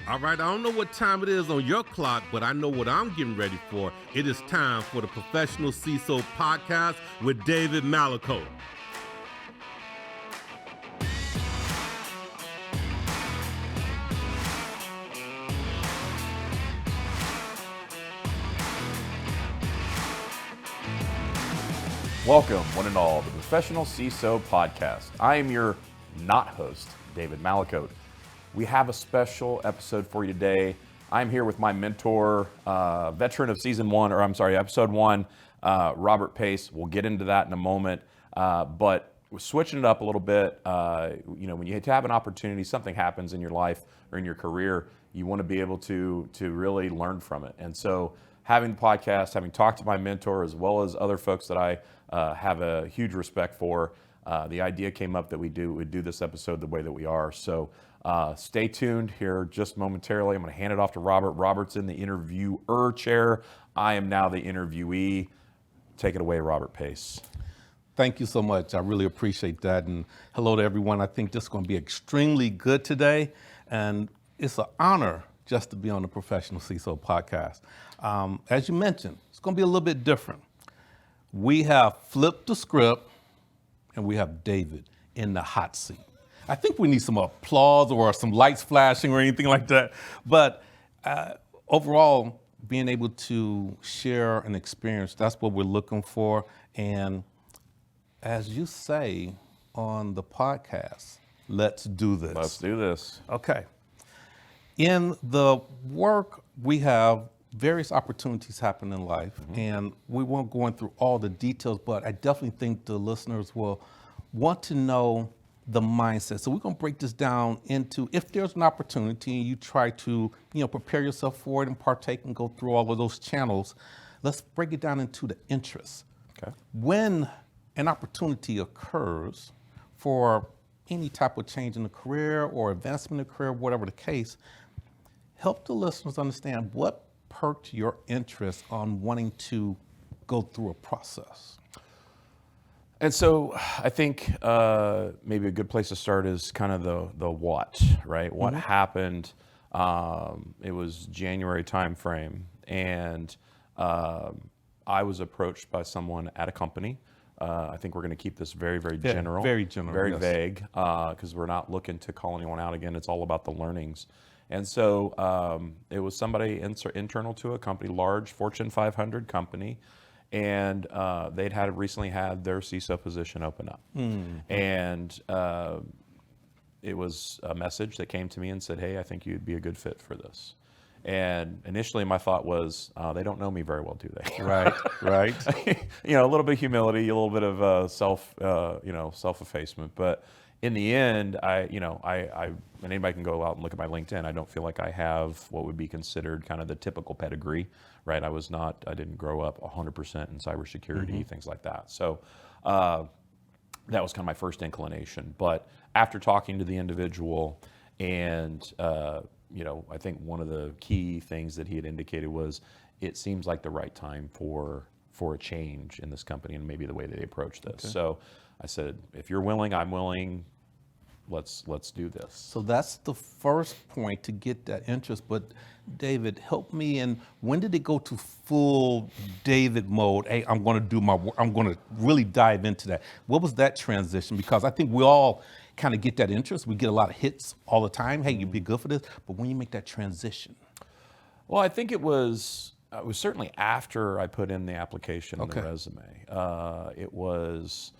All right, I don't know what time it is on your clock, but I know what I'm getting ready for. It is time for the Professional CISO Podcast with David Malicoat. Welcome, one and all, to the Professional CISO Podcast. I am your not host, David Malicoat. We have a special episode for you today. I'm here with my mentor, veteran of episode one, Robert Pace. We'll get into that in a moment, but we're switching it up a little bit. When you have an opportunity, something happens in your life or in your career, you want to be able to really learn from it. And so having the podcast, having talked to my mentor as well as other folks that I have a huge respect for, the idea came up that we'd do this episode the way that we are. So stay tuned here just momentarily. I'm going to hand it off to Robert. Robert's in the interviewer chair. I am now the interviewee. Take it away, Robert Pace. Thank you so much. I really appreciate that. And hello to everyone. I think this is going to be extremely good today. And it's an honor just to be on the Professional CISO Podcast. As you mentioned, it's going to be a little bit different. We have flipped the script and we have David in the hot seat. I think we need some applause or some lights flashing or anything like that. But overall, being able to share an experience, that's what we're looking for. And as you say on the podcast, let's do this. Let's do this. Okay. In the work, we have various opportunities happen in life, and we won't go through all the details, but I definitely think the listeners will want to know the mindset. So we're going to break this down into, if there's an opportunity, you try to prepare yourself for it and partake and go through all of those channels. Let's break it down into the interests. Okay. When an opportunity occurs for any type of change in the career or advancement in the career, whatever the case, help the listeners understand what perked your interest on wanting to go through a process. And so I think maybe a good place to start is kind of the what, right? What happened? It was January timeframe, and I was approached by someone at a company. I think we're going to keep this very, very general. Very general, very yes. vague, because we're not looking to call anyone out again. It's all about the learnings. And so it was somebody internal to a company, large Fortune 500 company, and they'd recently had their CISO position open up. And it was a message that came to me and said, hey, I think you'd be a good fit for this. And initially my thought was, they don't know me very well, do they? Right. A little bit of humility, a little bit of self-effacement. But in the end, and anybody can go out and look at my LinkedIn. I don't feel like I have what would be considered kind of the typical pedigree, right? I didn't grow up 100% in cybersecurity, things like that. So that was kind of my first inclination. But after talking to the individual, and I think one of the key things that he had indicated was, it seems like the right time for a change in this company and maybe the way that they approach this. Okay. So I said, if you're willing, I'm willing. Let's do this. So that's the first point, to get that interest. But David, help me. And when did it go to full David mode? Hey, I'm going to do my work. I'm going to really dive into that. What was that transition? Because I think we all kind of get that interest. We get a lot of hits all the time. Hey, you'd be good for this. But when you make that transition? Well, I think it was certainly after I put in the application and the resume. It was.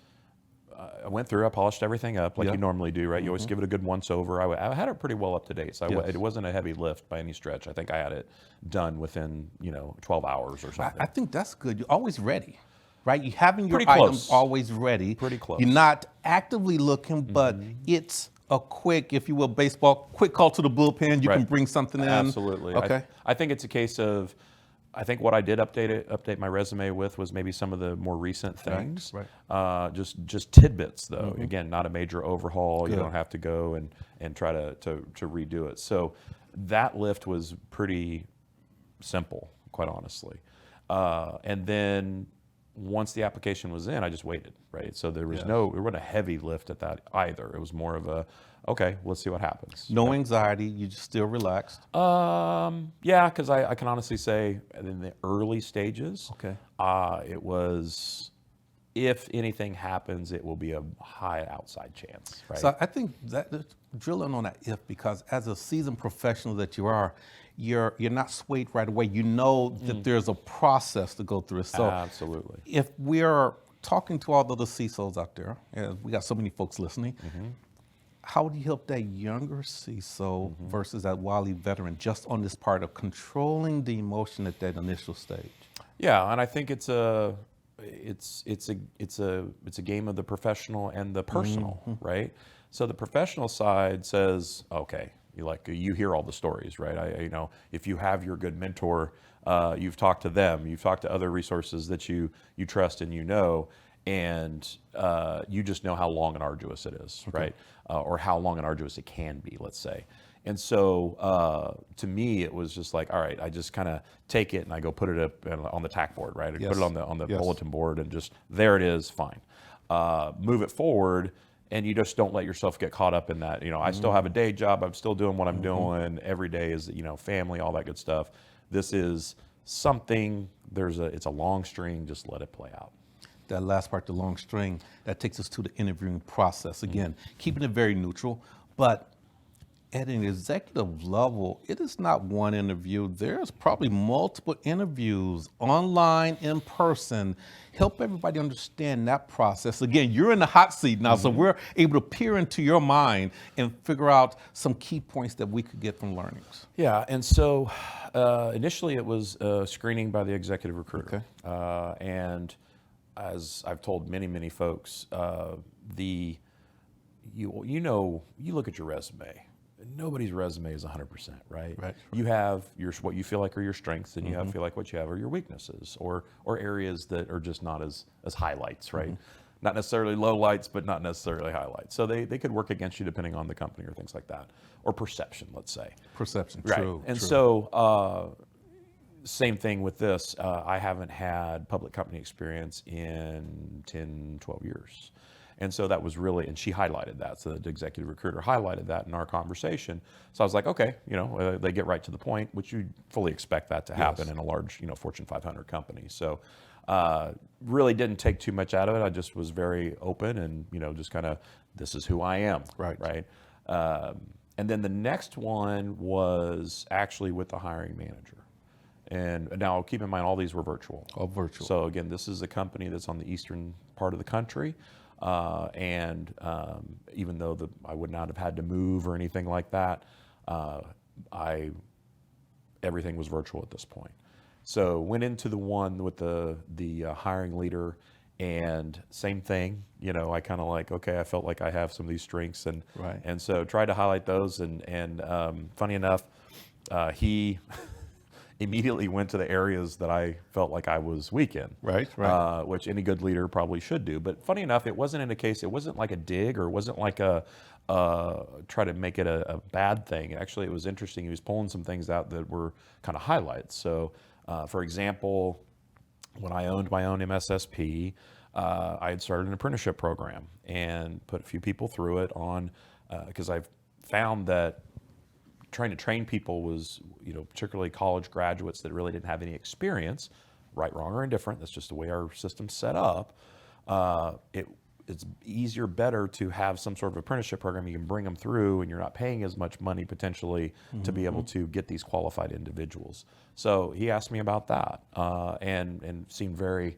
I went through, I polished everything up like you normally do, right? You always give it a good once over. I had it pretty well up to date, so it wasn't a heavy lift by any stretch. I think I had it done within 12 hours or something. I think that's good. You're always ready, right? You having your Pretty items close. Always ready. Pretty close. You're not actively looking, but it's a quick, if you will, baseball, quick call to the bullpen. You can bring something in. Absolutely. Okay. I think it's a case of, I think what I did update my resume with was maybe some of the more recent things. Right. Just tidbits, though. Again, not a major overhaul. Good. You don't have to go and try to redo it. So that lift was pretty simple, quite honestly. And then once the application was in, I just waited, right? So there was Yeah. there wasn't a heavy lift at that either. It was more of a, okay, let's see what happens. No anxiety, you just still relaxed. Yeah, because I can honestly say in the early stages, Okay. it was, if anything happens, it will be a high outside chance, right? So I think that drilling on that if, because as a seasoned professional that you are, you're not swayed right away. You know that there's a process to go through. So Absolutely. if we're talking to all the other CISOs out there, and we got so many folks listening, how do you help that younger CISO versus that wily veteran just on this part of controlling the emotion at that initial stage? Yeah, and I think it's a game of the professional and the personal, right? So the professional side says, okay, you hear all the stories, right? If you have your good mentor, you've talked to them, you've talked to other resources that you trust and and you just know how long and arduous it is, right? Or how long and arduous it can be, let's say. And so to me, it was just like, all right, I just kind of take it and I go put it up on the tack board, right? I put it on the bulletin board and just, there it is, fine. Move it forward, and you just don't let yourself get caught up in that. I still have a day job. I'm still doing what I'm doing. Every day is, family, all that good stuff. This is something, it's a long string, just let it play out. That last part, the long string, that takes us to the interviewing process. Again, keeping it very neutral, but at an executive level, it is not one interview. There's probably multiple interviews, online, in person. Help everybody understand that process. Again, you're in the hot seat now, so we're able to peer into your mind and figure out some key points that we could get from learnings. Yeah, and so initially it was screening by the executive recruiter. And as I've told many folks, you look at your resume. Nobody's resume is 100%, right? You have what you feel like are your strengths, and you feel like what you have are your weaknesses, or areas that are just not as highlights, right? Not necessarily lowlights, but not necessarily highlights. So they could work against you depending on the company or things like that, or perception, let's say. Perception, right. True. And true. so same thing with this. I haven't had public company experience in 10, 12 years. And so that was really, and she highlighted that. So the executive recruiter highlighted that in our conversation. So I was like, okay, they get right to the point, which you fully expect that to happen in a large, Fortune 500 company. So really didn't take too much out of it. I just was very open and, just kind of, this is who I am. Right. And then the next one was actually with the hiring manager. And now keep in mind, all these were virtual. All virtual. So again, this is a company that's on the eastern part of the country. And even though I would not have had to move or anything like that, everything was virtual at this point. So went into the one with the hiring leader, and same thing. I kind of like, okay, I felt like I have some of these strengths, and so tried to highlight those. And funny enough, he immediately went to the areas that I felt like I was weak in, which any good leader probably should do. But funny enough, it wasn't in a case, it wasn't like a dig, or it wasn't like try to make it a bad thing. Actually, it was interesting. He was pulling some things out that were kind of highlights. So, for example, when I owned my own MSSP, I had started an apprenticeship program and put a few people through it because I've found that trying to train people was, particularly college graduates that really didn't have any experience, right, wrong, or indifferent. That's just the way our system's set up. It's easier, better to have some sort of apprenticeship program. You can bring them through, and you're not paying as much money potentially to be able to get these qualified individuals. So he asked me about that, and seemed very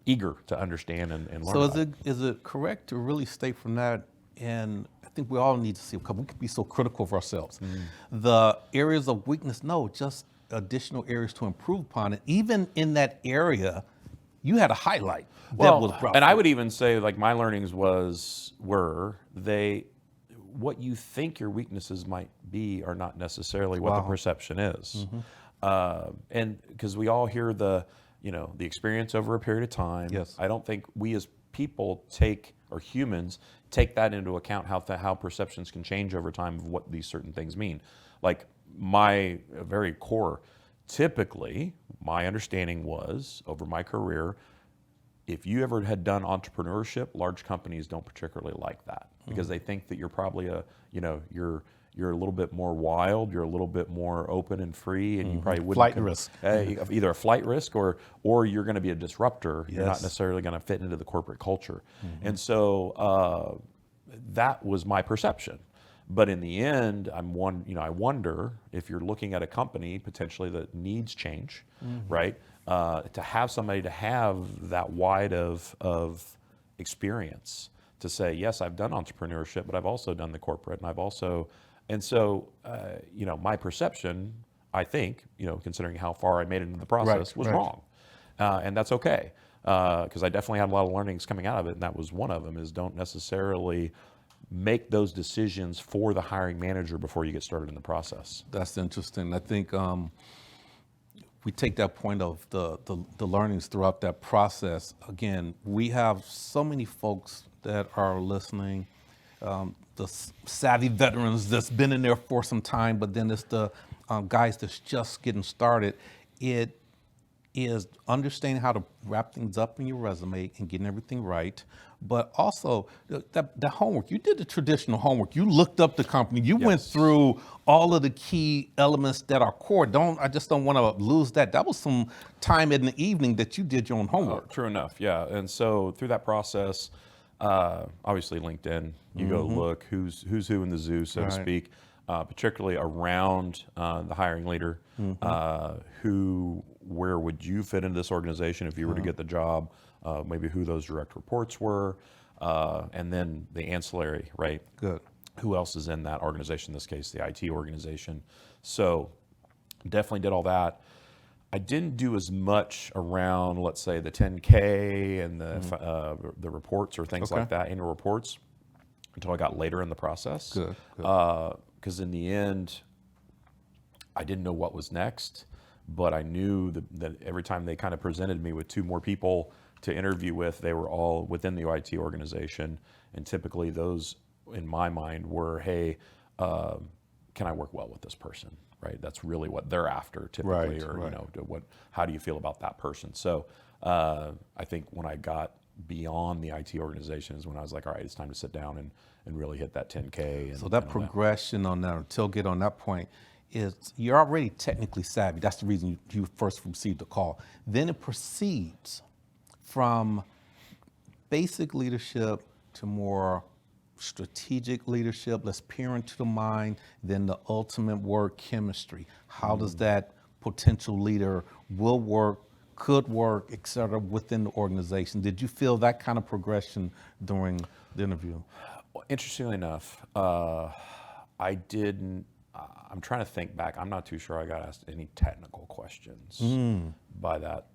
eager to understand and learn. So is it correct to really state from that, and I think we all need to see, because we can be so critical of ourselves, the areas of weakness, no, just additional areas to improve upon it. Even in that area, you had a highlight that was brought. And I would even say, like, my learnings were what you think your weaknesses might be are not necessarily what the perception is. And because we all hear the experience over a period of time. Yes. I don't think we as people or humans take that into account, how perceptions can change over time of what these certain things mean. Like my very core, typically, my understanding was over my career, if you ever had done entrepreneurship, large companies don't particularly like that because they think that you're probably you're a little bit more wild, you're a little bit more open and free, and you probably wouldn't Flight risk. Either a flight risk or you're going to be a disruptor. You're not Yes. necessarily going to fit into the corporate culture, and so that was my perception. But in the end, I wonder if you're looking at a company potentially that needs change, right? To have somebody to have that wide of experience to say, yes, I've done entrepreneurship, but I've also done the corporate, and so my perception, I think, considering how far I made it into the process, was wrong, and that's okay, because I definitely had a lot of learnings coming out of it, and that was one of them: is don't necessarily make those decisions for the hiring manager before you get started in the process. That's interesting. I think we take that point of the learnings throughout that process. Again, we have so many folks that are listening, the savvy veterans that's been in there for some time, but then it's the guys that's just getting started. It is understanding how to wrap things up in your resume and getting everything right, but also the homework. You did the traditional homework. You looked up the company. You went through all of the key elements that are core. I just don't want to lose that. That was some time in the evening that you did your own homework. True enough, yeah. And so through that process, obviously LinkedIn, you go look who's who in the zoo, so to speak, particularly around the hiring leader, where would you fit into this organization if you were to get the job, maybe who those direct reports were, and then the ancillary, right? Good. Who else is in that organization, in this case, the IT organization. So definitely did all that. I didn't do as much around, let's say, the 10K and the reports or things like that, annual reports, until I got later in the process. Good. Because in the end, I didn't know what was next, but I knew that every time they kind of presented me with two more people to interview with, they were all within the IT organization. And typically those, in my mind, were, hey, can I work well with this person? Right, that's really what they're after typically, how do you feel about that person? So I think when I got beyond the IT organization is when I was like, all right, it's time to sit down and really hit that 10K. And, so that progression on that, until get on that point, is you're already technically savvy. That's the reason you first received the call. Then it proceeds from basic leadership to more strategic leadership. Let's peer into the mind, then the ultimate word, chemistry. How does that potential leader will work, could work, et cetera, within the organization? Did you feel that kind of progression during the interview? Well, interestingly enough, I didn't. I'm trying to think back. I'm not too sure I got asked any technical questions by that.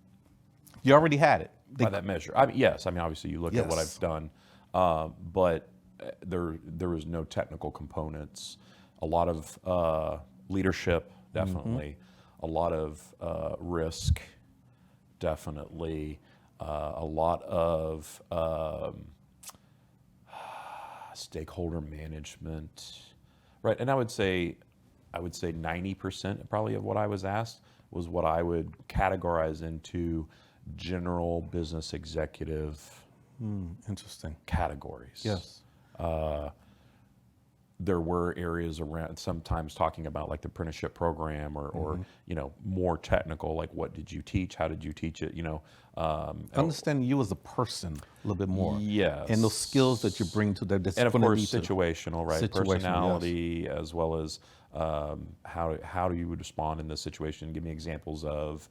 You already had it. By that measure. Yes. Obviously you look at what I've done, but there was no technical components. A lot of leadership, definitely. A lot of risk, definitely. A lot of stakeholder management, right? And I would say 90% probably of what I was asked was what I would categorize into general business executive interesting categories. Yes. There were areas around sometimes talking about like the apprenticeship program or more technical, like what did you teach? How did you teach it? Understanding you as a person a little bit more. Yes. And those skills that you bring to that. And of course, situational, right? Personality, as well as how do you would respond in this situation? Give me examples of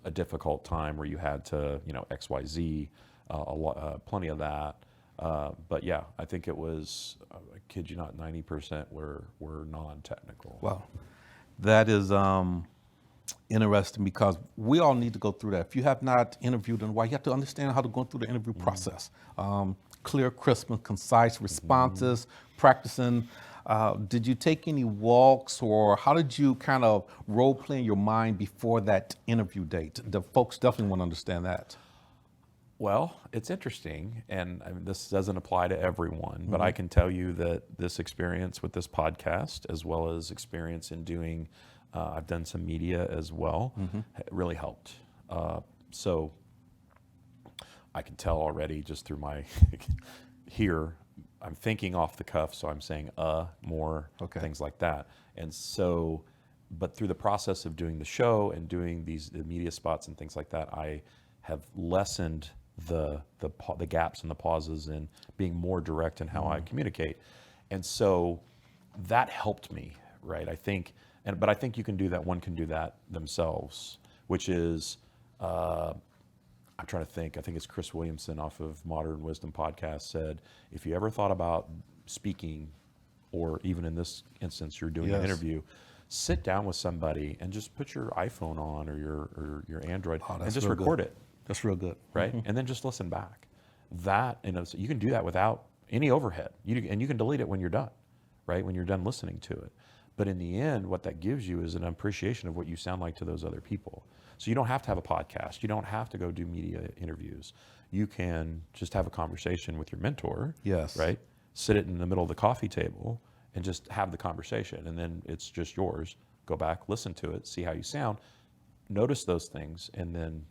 a difficult time where you had to, X, Y, Z, plenty of that. But yeah, I think it was, I kid you not, 90% were non-technical. Wow. That is interesting because we all need to go through that. If you have not interviewed in a while, you have to understand how to go through the interview process. Clear, crisp, and concise responses, practicing. Did you take any walks, or how did you kind of role play in your mind before that interview date? The folks definitely want to understand that. Well, it's interesting, and this doesn't apply to everyone, but I can tell you that this experience with this podcast, as well as experience in doing I've done some media as well. It really helped. So I can tell already just through my here, I'm thinking off the cuff, so I'm saying more, things like that. And so, but through the process of doing the show and doing the media spots and things like that, I have lessened the gaps and the pauses and being more direct in how I communicate. And so that helped me, right? I think, but I think you can do that. One can do that themselves, which is, I'm trying to think. I think it's Chris Williamson off of Modern Wisdom Podcast said, if you ever thought about speaking, or even in this instance, you're doing an interview, sit down with somebody and just put your iPhone on or your Android and just record it. That's real good. Right? And then just listen back. That, so you can do that without any overhead. And you can delete it when you're done, right? When you're done listening to it. But in the end, what that gives you is an appreciation of what you sound like to those other people. So you don't have to have a podcast. You don't have to go do media interviews. You can just have a conversation with your mentor. Yes. Right? Sit it in the middle of the coffee table and just have the conversation. And then it's just yours. Go back, listen to it, see how you sound, notice those things, and then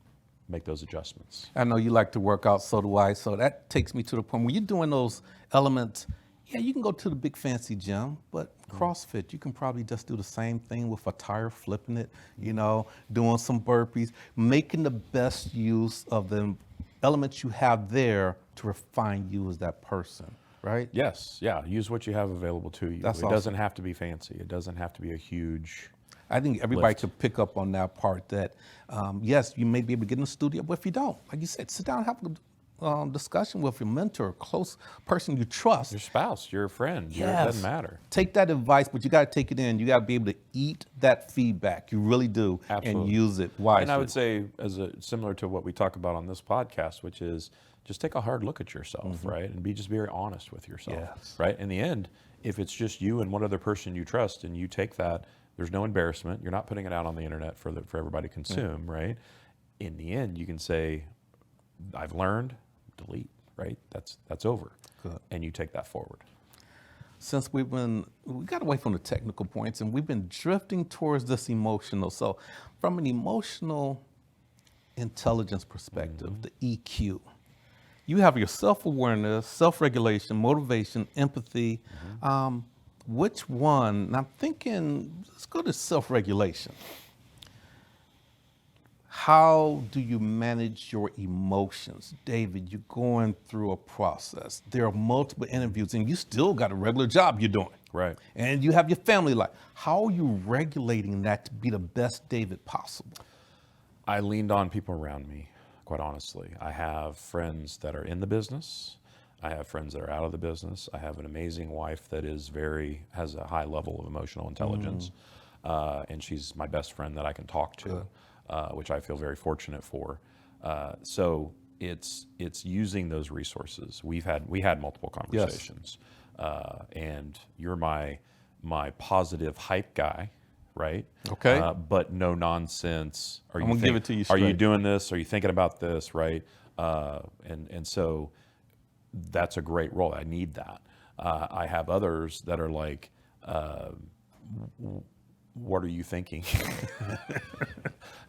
make those adjustments. I know you like to work out, so do I. So that takes me to the point when you're doing those elements. Yeah, you can go to the big fancy gym, but CrossFit, you can probably just do the same thing with a tire, flipping it, doing some burpees, making the best use of the elements you have there to refine you as that person, right? Yes, yeah, use what you have available to you. That's it awesome. Doesn't have to be fancy. It doesn't have to be a huge I think everybody lift. could pick up on that part that, yes, you may be able to get in the studio, but if you don't, like you said, sit down and have a discussion with your mentor, close person you trust. Your spouse, your friend, it doesn't matter. Take that advice, but you got to take it in. You got to be able to eat that feedback. You really do. Absolutely. And use it wisely. And I would say, similar to what we talk about on this podcast, which is just take a hard look at yourself, right? And just be very honest with yourself, right? In the end, if it's just you and one other person you trust and you take that, there's no embarrassment. You're not putting it out on the internet for everybody to consume, right? In the end, you can say, I've learned, delete, right? That's over. Good. And you take that forward. Since we got away from the technical points and we've been drifting towards this emotional. So from an emotional intelligence perspective, the EQ, you have your self-awareness, self-regulation, motivation, empathy. Which one? And I'm thinking, let's go to self-regulation. How do you manage your emotions? David, you're going through a process. There are multiple interviews and you still got a regular job you're doing. Right. And you have your family life. How are you regulating that to be the best David possible? I leaned on people around me, quite honestly. I have friends that are in the business. I have friends that are out of the business. I have an amazing wife that has a high level of emotional intelligence. And she's my best friend that I can talk to. Which I feel very fortunate for. So it's using those resources. We had multiple conversations, and you're my positive hype guy, right? Okay. But no nonsense. I'm gonna give it to you Are you straight. doing this? Are you thinking about this? Right? And so that's a great role. I need that. I have others that are like, what are you thinking?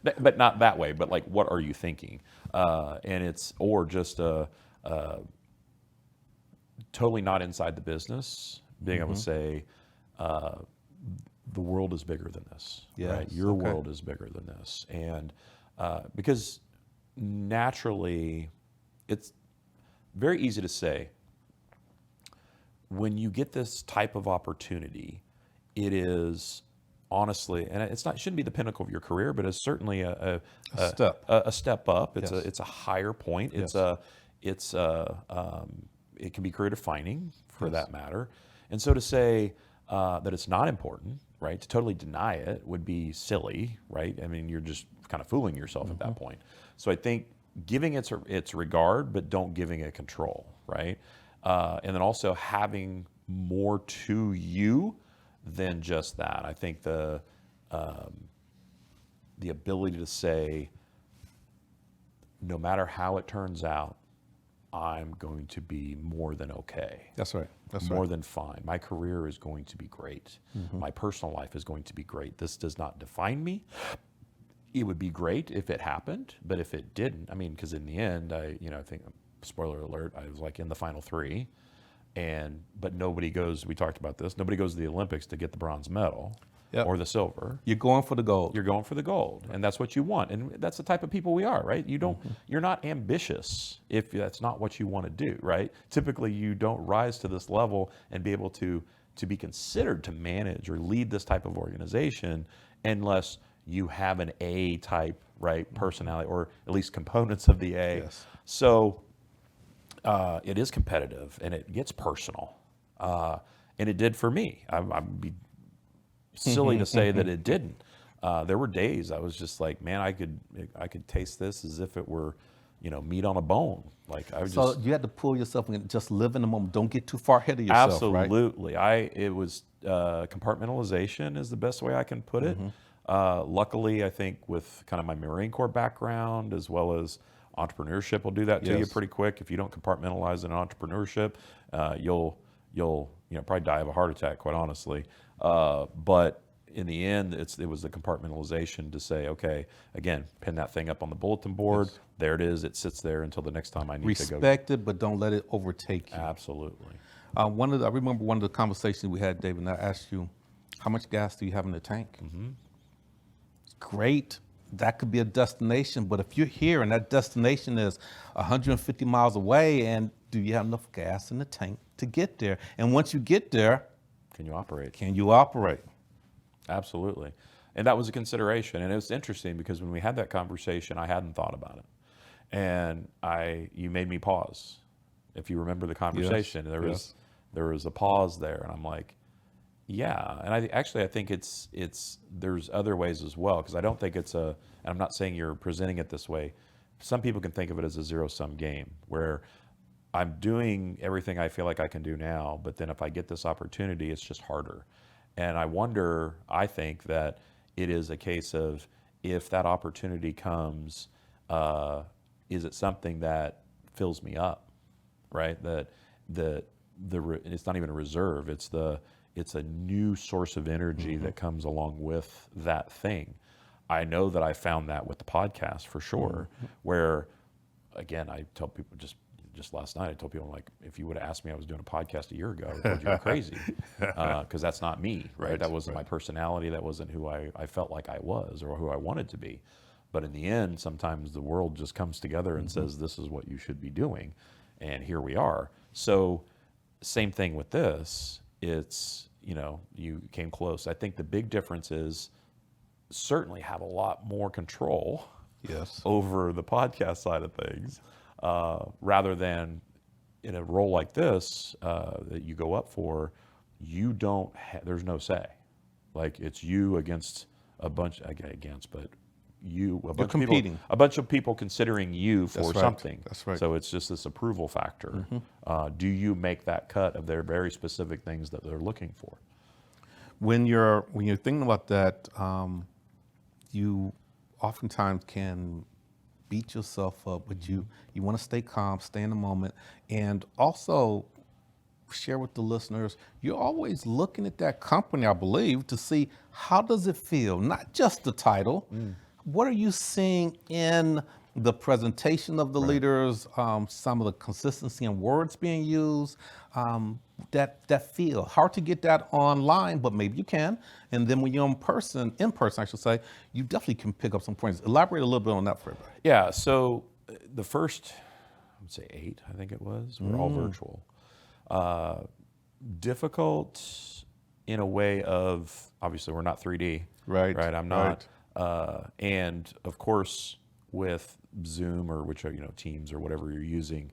But not that way, but like, what are you thinking? And it's, or just totally not inside the business, being able to say, the world is bigger than this, right? Your world is bigger than this. And because naturally, it's very easy to say, when you get this type of opportunity, it is honestly, and it shouldn't be the pinnacle of your career, but it's certainly a step up. It's a higher point. It can be career defining for that matter. And so to say that it's not important, right? To totally deny it would be silly, right? I mean, you're just kind of fooling yourself at that point. So I think giving its regard, but don't giving it control, right? And then also having more to you than just that. I think the ability to say, no matter how it turns out, I'm going to be more than okay. That's right. That's more right. than fine. My career is going to be great. My personal life is going to be great. This does not define me. It would be great if it happened, but if it didn't, I mean, because in the end, I think, spoiler alert, I was like in the final three, but nobody goes. We talked about this. Nobody goes to the Olympics to get the bronze medal. Yep. Or the silver. You're going for the gold. You're going for the gold, and that's what you want, and that's the type of people we are, right? You're not ambitious if that's not what you want to do, right? Typically, you don't rise to this level and be able to be considered to manage or lead this type of organization unless you have an A type, right, personality, or at least components of the A. Yes. So it is competitive, and it gets personal, and it did for me. I'd be silly to say that it didn't. There were days I was just like, man, I could taste this as if it were, meat on a bone. Like I was So you had to pull yourself and just live in the moment. Don't get too far ahead of yourself. Absolutely. Right? It was compartmentalization is the best way I can put it. Luckily, I think with kind of my Marine Corps background as well as entrepreneurship will do that to you pretty quick. If you don't compartmentalize in entrepreneurship, you'll probably die of a heart attack, quite honestly. But in the end, it was the compartmentalization to say, okay, again, pin that thing up on the bulletin board. Yes. There it is. It sits there until the next time I need to go. Respect it, but don't let it overtake you. Absolutely. I remember one of the conversations we had, David, and I asked you, how much gas do you have in the tank? Great. That could be a destination, but if you're here and that destination is 150 miles away, and do you have enough gas in the tank to get there? And once you get there, can you operate? Can you operate? Absolutely. And that was a consideration. And it was interesting because when we had that conversation, I hadn't thought about it. And you made me pause. If you remember the conversation, there was a pause there, and I'm like, yeah. And I think there's other ways as well, because I don't think and I'm not saying you're presenting it this way. Some people can think of it as a zero-sum game where I'm doing everything I feel like I can do now, but then if I get this opportunity, it's just harder. And I think that it is a case of, if that opportunity comes, is it something that fills me up, right? That it's not even a reserve. It's a new source of energy that comes along with that thing. I know that I found that with the podcast for sure, where, again, I tell people just last night, I told people, like, if you would have asked me I was doing a podcast a year ago, I would have told you you're crazy, because that's not me, right? That wasn't my personality. That wasn't who I felt like I was or who I wanted to be. But in the end, sometimes the world just comes together and says, this is what you should be doing. And here we are. So same thing with this. It's, you came close. I think the big difference is certainly have a lot more control over the podcast side of things. Rather than in a role like this that you go up for, you don't. There's no say. Like, it's you against a bunch but you a bunch competing. Of people, a bunch of people considering you for something. That's right. So it's just this approval factor. Do you make that cut of their very specific things that they're looking for? When you're thinking about that, you oftentimes can beat yourself up, but you want to stay calm, stay in the moment, and also share with the listeners, you're always looking at that company, I believe, to see how does it feel, not just the title. What are you seeing in the presentation of the leaders, some of the consistency in words being used, that feel. Hard to get that online, but maybe you can. And then when you're in person, I should say, you definitely can pick up some points. Elaborate a little bit on that for everybody. Yeah, so the first, I would say 8, I think it was, were all virtual. Difficult in a way of, obviously we're not 3D. Right. I'm not. And of course, with Zoom or Teams or whatever you're using,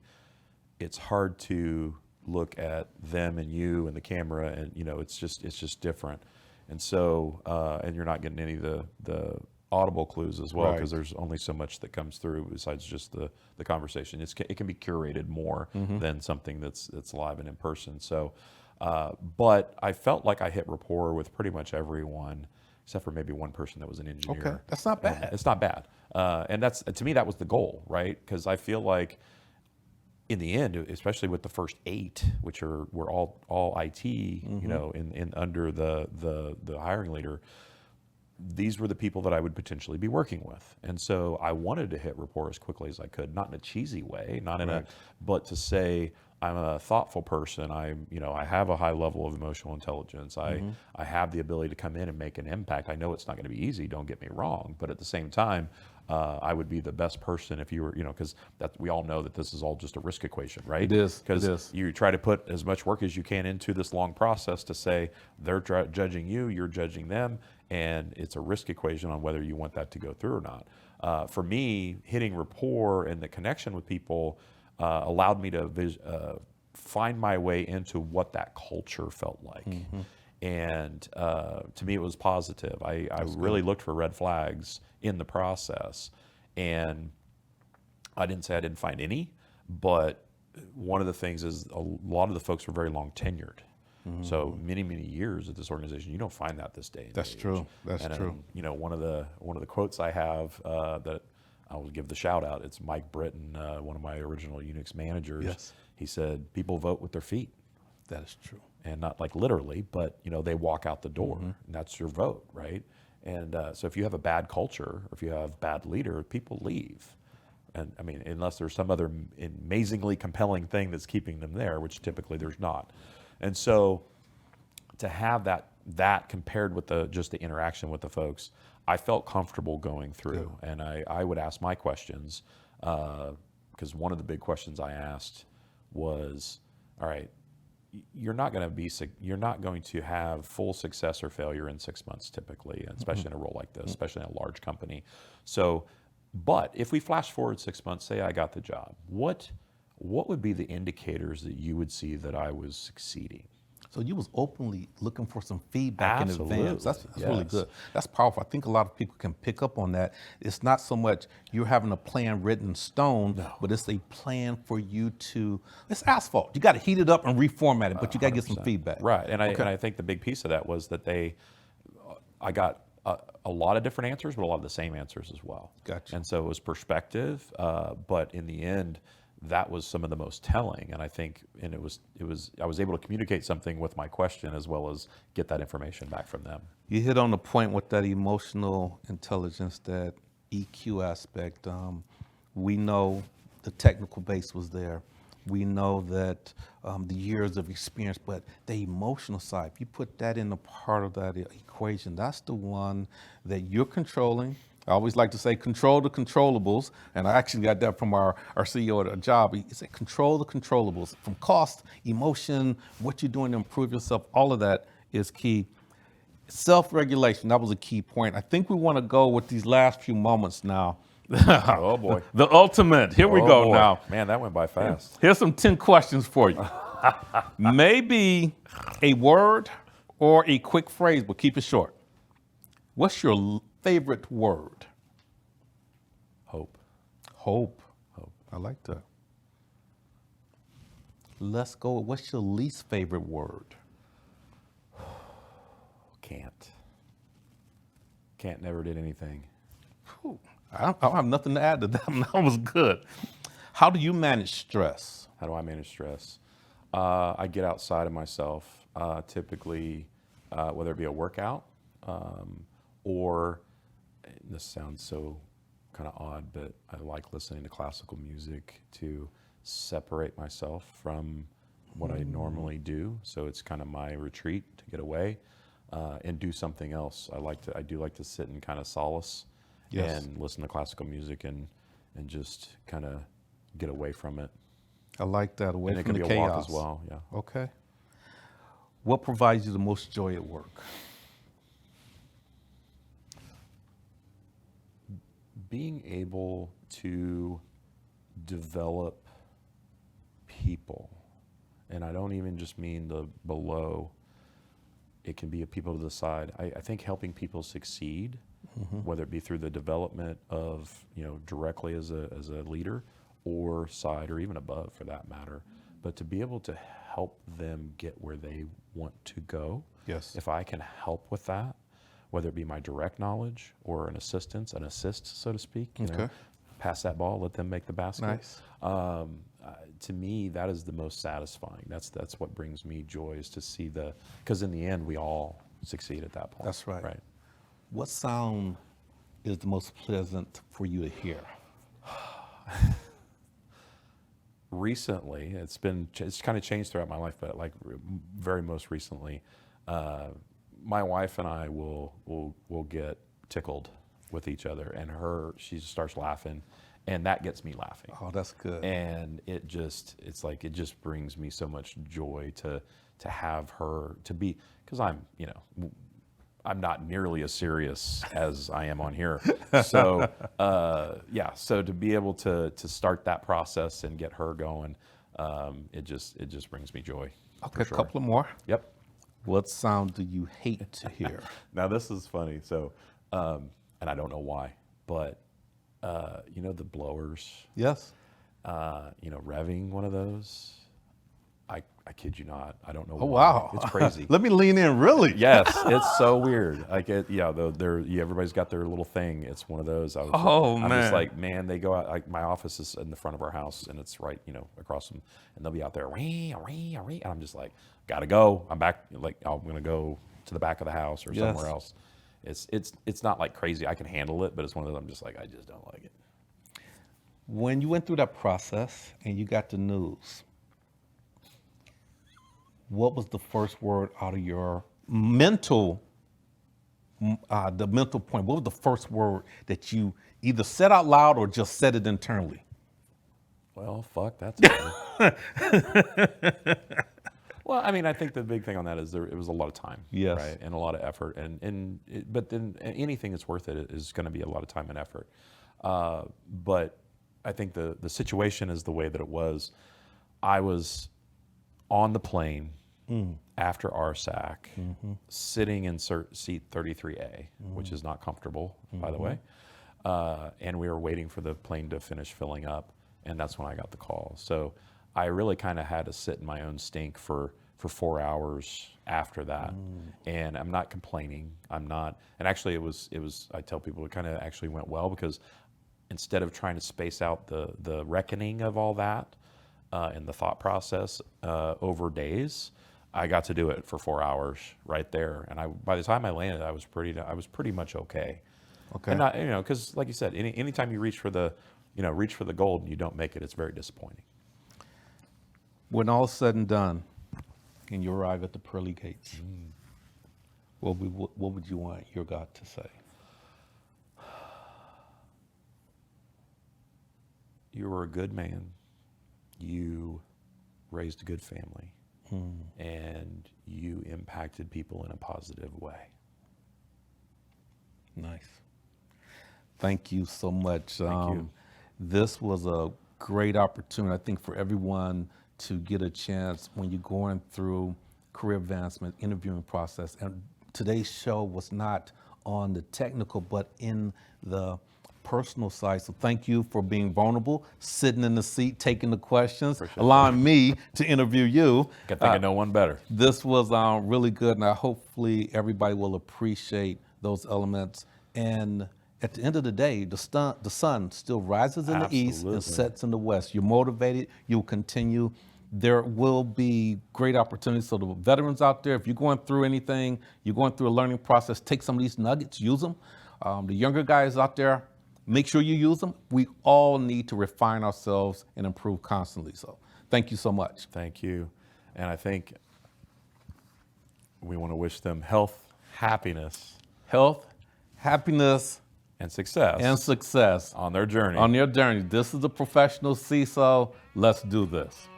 it's hard to look at them and you and the camera, and it's just different. And so, and you're not getting any of the audible clues as well, because there's only so much that comes through besides just the conversation. It can be curated more than something that's live and in person. So, but I felt like I hit rapport with pretty much everyone, except for maybe one person that was an engineer. Okay, that's not bad. It's not bad. And to me, that was the goal, right? Because I feel like in the end, especially with the first 8, which were all IT, you know, in under the hiring leader, these were the people that I would potentially be working with. And so I wanted to hit rapport as quickly as I could, not in a cheesy way, not in but to say, I'm a thoughtful person. I have a high level of emotional intelligence. I have the ability to come in and make an impact. I know it's not going to be easy, don't get me wrong, but at the same time, I would be the best person if you were, because we all know that this is all just a risk equation, right? It is. Because you try to put as much work as you can into this long process to say they're judging you, you're judging them, and it's a risk equation on whether you want that to go through or not. For me, hitting rapport and the connection with people allowed me to find my way into what that culture felt like. And to me, it was positive. I really looked for red flags in the process. And I didn't say I didn't find any, but one of the things is a lot of the folks were very long tenured. So many, many years at this organization, you don't find that this day. That's true. That's true. One of the quotes I have that I will give the shout out. It's Mike Britton, one of my original Unix managers. Yes. He said, "People vote with their feet." That is true. And not like literally, but they walk out the door, and that's your vote, right? And so if you have a bad culture, or if you have bad leader, people leave. And I mean, unless there's some other amazingly compelling thing that's keeping them there, which typically there's not. And so to have that compared with just the interaction with the folks, I felt comfortable going through. Yeah. And I would ask my questions, because one of the big questions I asked was, all right, you're not going to have full success or failure in 6 months typically, especially in a role like this, especially in a large company. So, but if we flash forward 6 months, say I got the job, what would be the indicators that you would see that I was succeeding? So you was openly looking for some feedback Absolutely. in advance. That's Yes. really good. That's powerful. I think a lot of people can pick up on that. It's not so much you're having a plan written in stone, but it's a plan for you to, it's asphalt. You got to heat it up and reformat it, but you got to get some feedback. Right, and I think the big piece of that was that I got a lot of different answers, but a lot of the same answers as well. Gotcha. And so it was perspective, but in the end, that was some of the most telling. And I think, I was able to communicate something with my question as well as get that information back from them. You hit on the point with that emotional intelligence, that EQ aspect. We know the technical base was there. We know that the years of experience, but the emotional side, if you put that in a part of that equation, that's the one that you're controlling. I always like to say control the controllables, and I actually got that from our CEO at a job. He said control the controllables, from cost, emotion, what you're doing to improve yourself, all of that is key. Self-regulation, that was a key point. I think we want to go with these last few moments now. Oh boy. The ultimate, here we go now. Man, that went by fast. Here's some 10 questions for you. Maybe a word or a quick phrase, but keep it short. What's your favorite word? Hope. Hope. I like that. Let's go. What's your least favorite word? Can't. Never did anything. Whew. I don't have nothing to add to that. That was good. How do you manage stress? How do I manage stress? I get outside of myself, typically, whether it be a workout or, this sounds so kind of odd, but I like listening to classical music to separate myself from what I normally do. So it's kind of my retreat to get away and do something else. I do like to sit and kind of solace and listen to classical music and just kind of get away from it. I like that, away and from the chaos. It can be a walk chaos as well, yeah. Okay. What provides you the most joy at work? Being able to develop people, and I don't even just mean the below, it can be people to the side. I think helping people succeed, whether it be through the development of, directly as a leader or side or even above for that matter, but to be able to help them get where they want to go. Yes. If I can help with that, whether it be my direct knowledge or an assist, so to speak, pass that ball, let them make the basket. Nice. to me, that is the most satisfying. That's what brings me joy, is to see because in the end, we all succeed at that point. That's right. Right. What sound is the most pleasant for you to hear? Recently, it's kind of changed throughout my life, but like very most recently, my wife and I will get tickled with each other, and she just starts laughing, and that gets me laughing. Oh, that's good. And it just brings me so much joy to have her to be, because I'm not nearly as serious as I am on here. So so to be able to start that process and get her going, it just brings me joy. Okay, sure. a couple more. Yep. What sound do you hate to hear? Now this is funny. So, and I don't know why, but the blowers. Yes. Revving one of those. I kid you not. I don't know. Oh, why. wow. It's crazy. Let me lean in, really. Yes, it's so weird. Like, everybody's got their little thing. It's one of those. I'm just like, man, they go out. Like, my office is in the front of our house, and it's right, across them, and they'll be out there, and I'm just like, gotta go. I'm back. Like, I'm gonna go to the back of the house or somewhere else. It's not like crazy. I can handle it, but it's one of those. I'm just like, I just don't like it. When you went through that process and you got the news, what was the first word out of your mental point? What was the first word that you either said out loud or just said it internally? Well, fuck, that's it. Well, I mean, I think the big thing on that is it was a lot of time, yes, right, and a lot of effort, but then anything that's worth it is going to be a lot of time and effort. But I think the situation is the way that it was. I was on the plane after RSAC, sitting in seat 33A, which is not comfortable, by the way, and we were waiting for the plane to finish filling up, and that's when I got the call. So I really kind of had to sit in my own stink for 4 hours after that, and I'm not complaining. I'm not, and actually it was. I tell people it kind of actually went well, because instead of trying to space out the reckoning of all that and the thought process over days, I got to do it for 4 hours right there, and by the time I landed, I was pretty much okay. Okay. And not, because like you said, anytime you reach for the gold and you don't make it, it's very disappointing. When all is said and done, and you arrive at the pearly gates, what would you want your God to say? You were a good man. You raised a good family. And you impacted people in a positive way. Nice. Thank you so much. Thank you. This was a great opportunity, I think, for everyone to get a chance when you're going through career advancement, interviewing process. And today's show was not on the technical, but in the personal side. So thank you for being vulnerable, sitting in the seat, taking the questions, allowing me to interview you. I can think of no one better. This was really good, and hopefully everybody will appreciate those elements. And at the end of the day, the sun still rises in the east and sets in the west. You're motivated, you'll continue. There will be great opportunities. So the veterans out there, if you're going through anything, you're going through a learning process, take some of these nuggets, use them. The younger guys out there, make sure you use them. We all need to refine ourselves and improve constantly. So thank you so much. Thank you. And I think we want to wish them health, happiness, and success on their journey. This is the Professional CISO. Let's do this.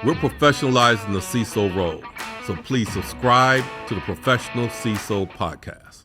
We're professionalizing the CISO role, so please subscribe to the Professional CISO Podcast.